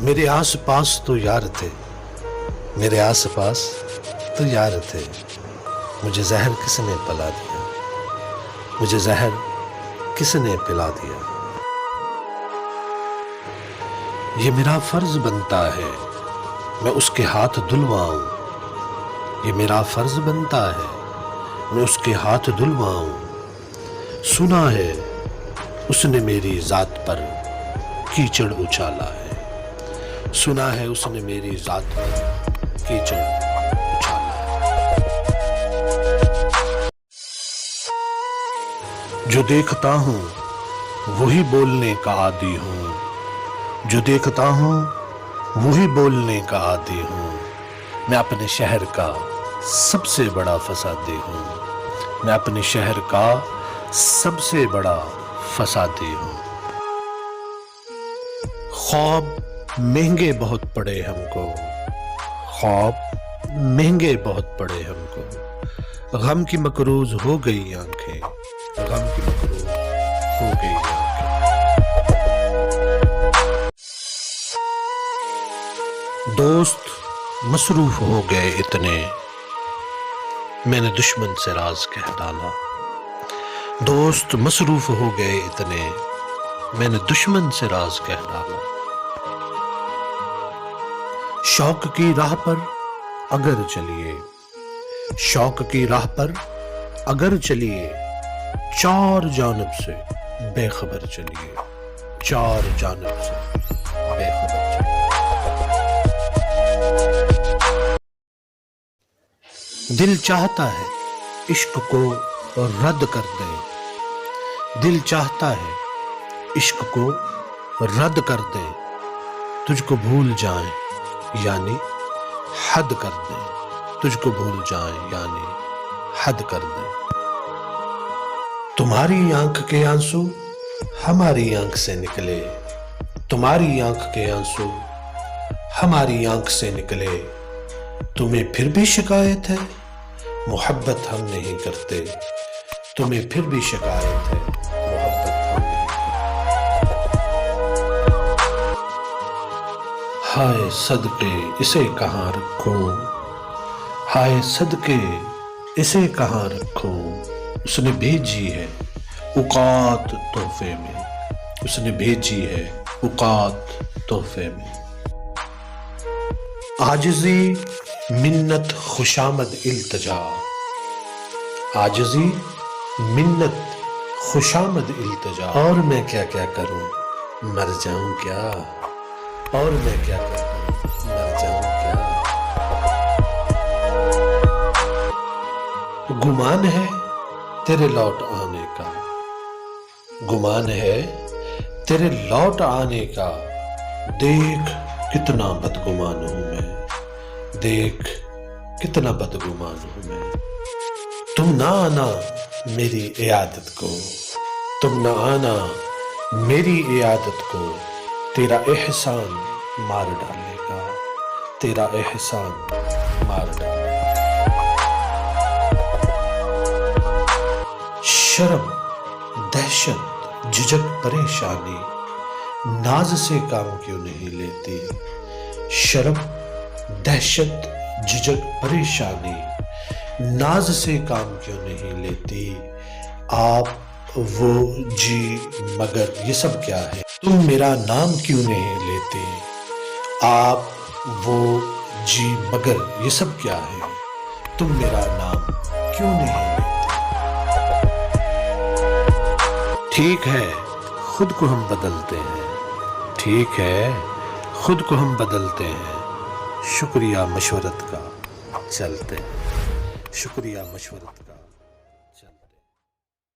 میرے آس پاس تو یار تھے، میرے آس پاس تو یار تھے، مجھے زہر کس نے پلا دیا، مجھے زہر کس نے پلا دیا۔ یہ میرا فرض بنتا ہے میں اس کے ہاتھ دھلواؤں، یہ میرا فرض بنتا ہے میں اس کے ہاتھ دھلواؤں۔ سنا ہے اس نے میری ذات پر کیچڑ اچھالا ہے، سنا ہے اس نے میری ذات پر کیچڑ اچھالا ہے۔ جو دیکھتا ہوں وہی بولنے کا عادی ہوں، جو دیکھتا ہوں وہی بولنے کا عادی ہوں۔ میں اپنے شہر کا سب سے بڑا فسادی ہوں، میں اپنے شہر کا سب سے بڑا فسادی ہوں۔ خواب مہنگے بہت پڑے ہم کو، خواب مہنگے بہت پڑے ہم کو۔ غم کی مقروض ہو گئی آنکھیں، غم کی مقروض ہو گئی آنکھیں۔ دوست مصروف ہو گئے اتنے، میں نے دشمن سے راز کہہ ڈالا۔ دوست مصروف ہو گئے اتنے، میں نے دشمن سے راز کہہ ڈالا۔ شوق کی راہ پر اگر چلیے، شوق کی راہ پر اگر چلیے، چار جانب سے بے خبر چلیے، چار جانب سے بے خبر چلیے۔ دل چاہتا ہے عشق کو رد کر دے، دل چاہتا ہے عشق کو رد کر دے، تجھ کو بھول جائیں یعنی حد کر دیں، تجھ کو بھول جائیں یعنی حد کر دیں۔ تمہاری آنکھ کے آنسو ہماری آنکھ سے نکلے، تمہاری آنکھ کے آنسو ہماری آنکھ سے نکلے، تمہیں پھر بھی شکایت ہے محبت ہم نہیں کرتے، تمہیں پھر بھی شکایت ہے محبت ہم نہیں کرتے۔ ہائے صدقے اسے کہاں رکھوں، ہائے صدقے اسے کہاں رکھوں، اس نے بھیجی ہے اوقات تحفے میں، اس نے بھیجی ہے اوقات تحفے میں۔ عاجزی منت خوشامد التجا، عاجزی منت خوشامد التجا۔ اور میں کیا کیا کروں مر جاؤں کیا، اور میں کیا کیا کروں مر جاؤں کیا۔ گمان ہے تیرے لوٹ آنے کا، گمان ہے تیرے لوٹ آنے کا، دیکھ کتنا بدگمان ہوں میں، دیکھ کتنا بدگمان ہوں میں۔ تم نہ آنا میری عیادت کو، تم نہ آنا میری عیادت کو، تیرا احسان مار ڈالے گا، تیرا احسان مار ڈالے گا۔ شرم دہشت جھجک پریشانی ناز سے کام کیوں نہیں لیتی، شرم دہشت جھجک پریشانی ناز سے کام کیوں نہیں لیتی۔ آپ وہ جی مگر یہ سب کیا ہے، تم میرا نام کیوں نہیں لیتے، آپ وہ جی مگر یہ سب کیا ہے، تم میرا نام کیوں نہیں لیتے۔ ٹھیک ہے خود کو ہم بدلتے ہیں، ٹھیک ہے خود کو ہم بدلتے ہیں، شکریہ مشورت کا چلتے ہیں، شکریہ مشورت کا۔